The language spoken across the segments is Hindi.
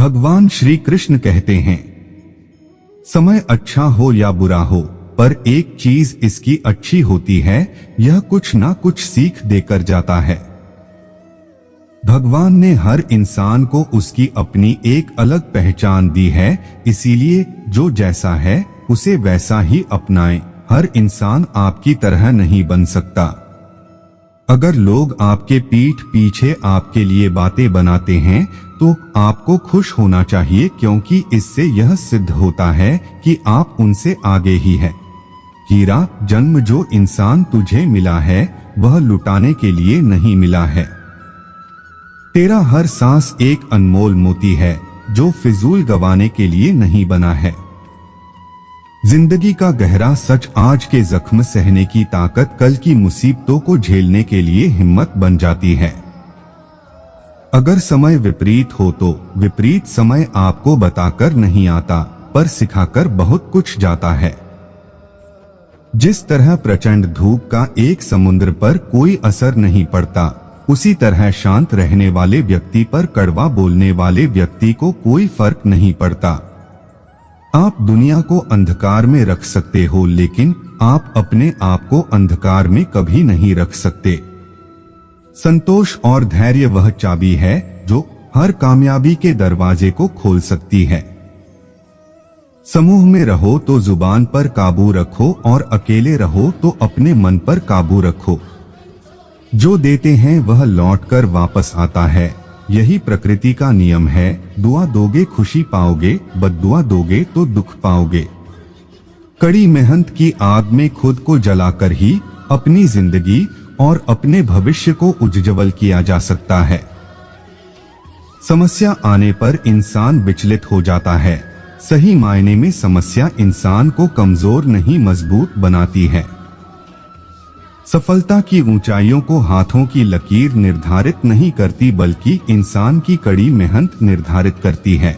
भगवान श्री कृष्ण कहते हैं, समय अच्छा हो या बुरा हो, पर एक चीज इसकी अच्छी होती है, यह कुछ ना कुछ सीख देकर जाता है। भगवान ने हर इंसान को उसकी अपनी एक अलग पहचान दी है, इसीलिए जो जैसा है उसे वैसा ही अपनाएं। हर इंसान आपकी तरह नहीं बन सकता। अगर लोग आपके पीठ पीछे आपके लिए बातें बनाते हैं तो आपको खुश होना चाहिए, क्योंकि इससे यह सिद्ध होता है कि आप उनसे आगे ही हैं। हीरा जन्म जो इंसान तुझे मिला है वह लुटाने के लिए नहीं मिला है। तेरा हर सांस एक अनमोल मोती है जो फिजूल गवाने के लिए नहीं बना है। जिंदगी का गहरा सच आज के जख्म सहने की ताकत कल की मुसीबतों को झेलने के लिए हिम्मत बन जाती है। अगर समय विपरीत हो तो विपरीत समय आपको बताकर नहीं आता, पर सिखाकर बहुत कुछ जाता है। जिस तरह प्रचंड धूप का एक समुद्र पर कोई असर नहीं पड़ता, उसी तरह शांत रहने वाले व्यक्ति पर कड़वा बोलने वाले व्यक्ति को कोई फर्क नहीं पड़ता। आप दुनिया को अंधकार में रख सकते हो, लेकिन आप अपने आप को अंधकार में कभी नहीं रख सकते। संतोष और धैर्य वह चाबी है जो हर कामयाबी के दरवाजे को खोल सकती है। समूह में रहो तो जुबान पर काबू रखो और अकेले रहो तो अपने मन पर काबू रखो। जो देते हैं वह लौटकर वापस आता है, यही प्रकृति का नियम है। दुआ दोगे खुशी पाओगे, बद्दुआ दोगे तो दुख पाओगे। कड़ी मेहनत की आग में खुद को जलाकर ही अपनी जिंदगी और अपने भविष्य को उज्ज्वल किया जा सकता है। समस्या आने पर इंसान विचलित हो जाता है। सही मायने में समस्या इंसान को कमजोर नहीं मजबूत बनाती है। सफलता की ऊंचाइयों को हाथों की लकीर निर्धारित नहीं करती, बल्कि इंसान की कड़ी मेहनत निर्धारित करती है।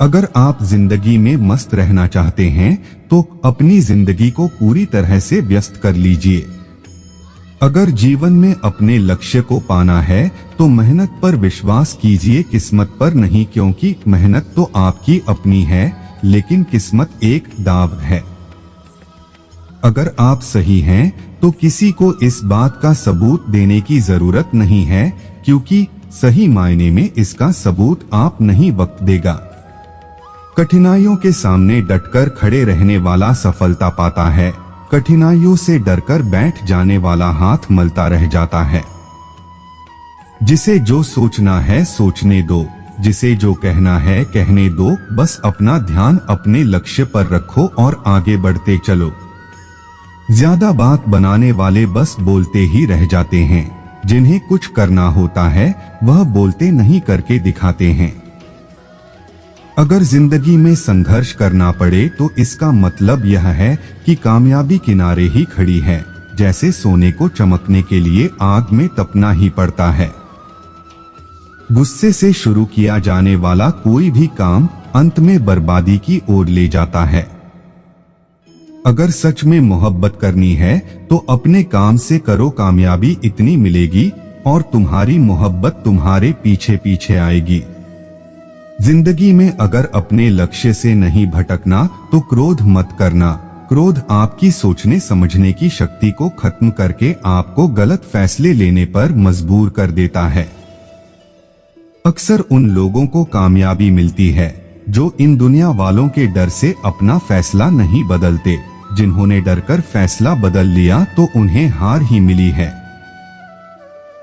अगर आप जिंदगी में मस्त रहना चाहते हैं तो अपनी जिंदगी को पूरी तरह से व्यस्त कर लीजिए। अगर जीवन में अपने लक्ष्य को पाना है तो मेहनत पर विश्वास कीजिए, किस्मत पर नहीं, क्योंकि मेहनत तो आपकी अपनी है, लेकिन किस्मत एक दाव है। अगर आप सही हैं तो किसी को इस बात का सबूत देने की जरूरत नहीं है, क्योंकि सही मायने में इसका सबूत आप नहीं, वक्त देगा। कठिनाइयों के सामने डटकर खड़े रहने वाला सफलता पाता है। कठिनाइयों से डरकर बैठ जाने वाला हाथ मलता रह जाता है। जिसे जो सोचना है सोचने दो, जिसे जो कहना है कहने दो। बस अपना ध्यान अपने लक्ष्य पर रखो और आगे बढ़ते चलो। ज्यादा बात बनाने वाले बस बोलते ही रह जाते हैं। जिन्हें कुछ करना होता है वह बोलते नहीं, करके दिखाते हैं। अगर जिंदगी में संघर्ष करना पड़े तो इसका मतलब यह है कि कामयाबी किनारे ही खड़ी है। जैसे सोने को चमकने के लिए आग में तपना ही पड़ता है। गुस्से से शुरू किया जाने वाला कोई भी काम अंत में बर्बादी की ओर ले जाता है। अगर सच में मोहब्बत करनी है तो अपने काम से करो, कामयाबी इतनी मिलेगी और तुम्हारी मोहब्बत तुम्हारे पीछे पीछे आएगी। जिंदगी में अगर अपने लक्ष्य से नहीं भटकना तो क्रोध मत करना। क्रोध आपकी सोचने समझने की शक्ति को खत्म करके आपको गलत फैसले लेने पर मजबूर कर देता है। अक्सर उन लोगों को कामयाबी मिलती है जो इन दुनिया वालों के डर से अपना फैसला नहीं बदलते। जिन्होंने डरकर फैसला बदल लिया तो उन्हें हार ही मिली है।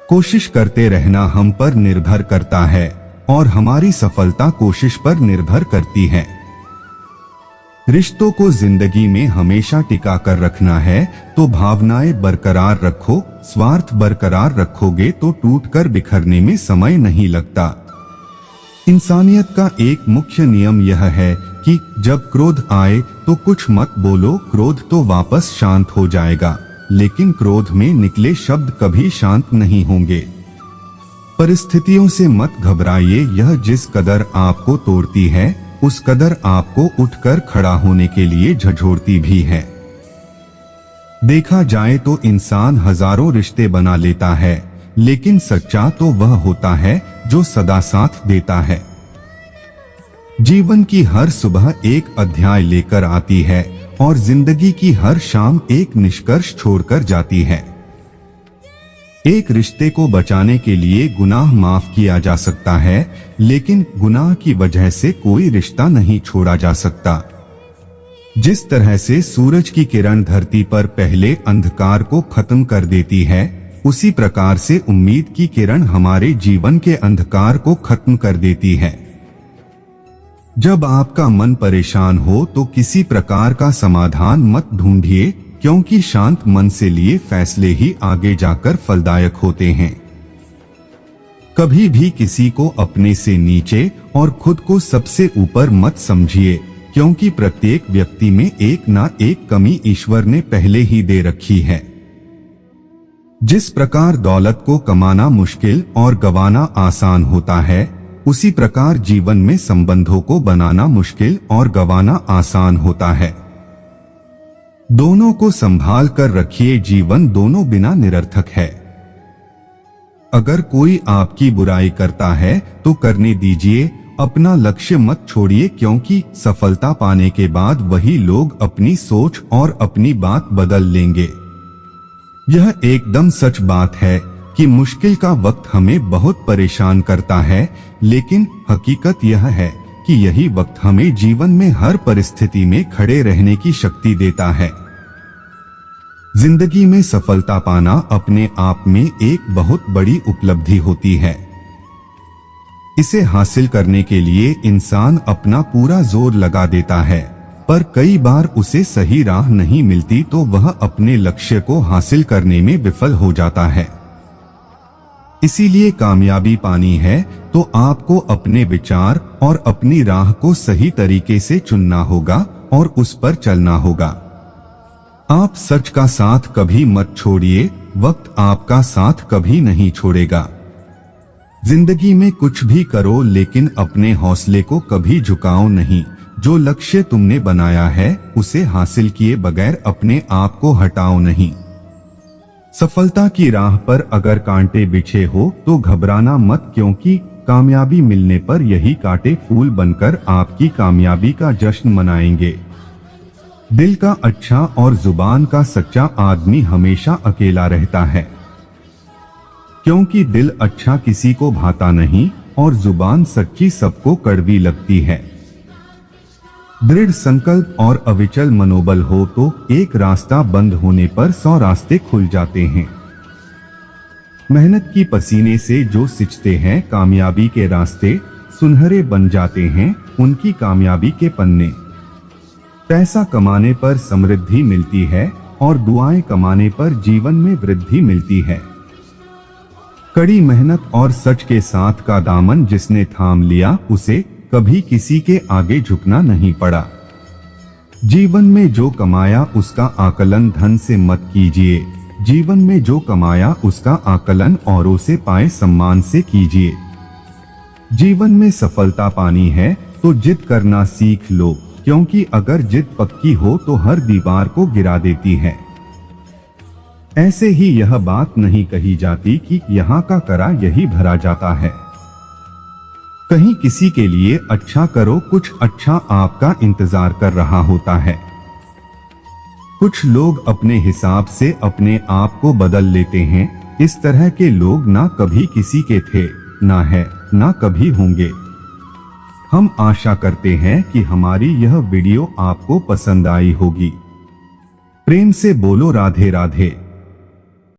कोशिश करते रहना हम पर निर्भर करता है और हमारी सफलता कोशिश पर निर्भर करती है। रिश्तों को जिंदगी में हमेशा टिका कर रखना है तो भावनाएं बरकरार रखो। स्वार्थ बरकरार रखोगे तो टूटकर बिखरने में समय नहीं लगता। इंसानियत का एक मुख्य नियम यह है कि जब क्रोध आए तो कुछ मत बोलो। क्रोध तो वापस शांत हो जाएगा, लेकिन क्रोध में निकले शब्द कभी शांत नहीं होंगे। परिस्थितियों से मत घबराइए, यह जिस कदर आपको तोड़ती है उस कदर आपको उठकर खड़ा होने के लिए झंझोड़ती भी है। देखा जाए तो इंसान हजारों रिश्ते बना लेता है, लेकिन सच्चा तो वह होता है जो सदा साथ देता है। जीवन की हर सुबह एक अध्याय लेकर आती है और जिंदगी की हर शाम एक निष्कर्ष छोड़कर जाती है। एक रिश्ते को बचाने के लिए गुनाह माफ किया जा सकता है, लेकिन गुनाह की वजह से कोई रिश्ता नहीं छोड़ा जा सकता। जिस तरह से सूरज की किरण धरती पर पहले अंधकार को खत्म कर देती है, उसी प्रकार से उम्मीद की किरण हमारे जीवन के अंधकार को खत्म कर देती है। जब आपका मन परेशान हो तो किसी प्रकार का समाधान मत ढूंढिए, क्योंकि शांत मन से लिए फैसले ही आगे जाकर फलदायक होते हैं। कभी भी किसी को अपने से नीचे और खुद को सबसे ऊपर मत समझिए, क्योंकि प्रत्येक व्यक्ति में एक ना एक कमी ईश्वर ने पहले ही दे रखी है। जिस प्रकार दौलत को कमाना मुश्किल और गंवाना आसान होता है, उसी प्रकार जीवन में संबंधों को बनाना मुश्किल और गंवाना आसान होता है। दोनों को संभाल कर रखिए, जीवन दोनों बिना निरर्थक है। अगर कोई आपकी बुराई करता है तो करने दीजिए, अपना लक्ष्य मत छोड़िए, क्योंकि सफलता पाने के बाद वही लोग अपनी सोच और अपनी बात बदल लेंगे। यह एकदम सच बात है कि मुश्किल का वक्त हमें बहुत परेशान करता है, लेकिन हकीकत यह है कि यही वक्त हमें जीवन में हर परिस्थिति में खड़े रहने की शक्ति देता है। जिंदगी में सफलता पाना अपने आप में एक बहुत बड़ी उपलब्धि होती है। इसे हासिल करने के लिए इंसान अपना पूरा जोर लगा देता है, पर कई बार उसे सही राह नहीं मिलती तो वह अपने लक्ष्य को हासिल करने में विफल हो जाता है। इसीलिए कामयाबी पानी है तो आपको अपने विचार और अपनी राह को सही तरीके से चुनना होगा और उस पर चलना होगा। आप सच का साथ कभी मत छोड़िए, वक्त आपका साथ कभी नहीं छोड़ेगा। जिंदगी में कुछ भी करो, लेकिन अपने हौसले को कभी झुकाओ नहीं। जो लक्ष्य तुमने बनाया है उसे हासिल किए बगैर अपने आप को हटाओ नहीं। सफलता की राह पर अगर कांटे बिछे हो तो घबराना मत, क्योंकि कामयाबी मिलने पर यही कांटे फूल बनकर आपकी कामयाबी का जश्न मनाएंगे। दिल का अच्छा और जुबान का सच्चा आदमी हमेशा अकेला रहता है, क्योंकि दिल अच्छा किसी को भाता नहीं और जुबान सच्ची सबको कड़वी लगती है। दृढ़ संकल्प और अविचल मनोबल हो तो एक रास्ता बंद होने पर 100 रास्ते खुल जाते हैं। मेहनत की पसीने से जो सिंचते हैं कामयाबी के रास्ते, सुनहरे बन जाते हैं उनकी कामयाबी के पन्ने। पैसा कमाने पर समृद्धि मिलती है और दुआएं कमाने पर जीवन में वृद्धि मिलती है। कड़ी मेहनत और सच के साथ का दामन जिसने थाम लिया, उसे कभी किसी के आगे झुकना नहीं पड़ा। जीवन में जो कमाया उसका आकलन धन से मत कीजिए, जीवन में जो कमाया उसका आकलन औरों से पाए सम्मान से कीजिए। जीवन में सफलता पानी है तो जिद करना सीख लो, क्योंकि अगर जिद पक्की हो तो हर दीवार को गिरा देती है। ऐसे ही यह बात नहीं कही जाती कि यहाँ का करा यही भरा जाता है। कहीं किसी के लिए अच्छा करो, कुछ अच्छा आपका इंतजार कर रहा होता है। कुछ लोग अपने हिसाब से अपने आप को बदल लेते हैं। इस तरह के लोग ना कभी किसी के थे, ना है, ना कभी होंगे। हम आशा करते हैं कि हमारी यह वीडियो आपको पसंद आई होगी। प्रेम से बोलो राधे राधे।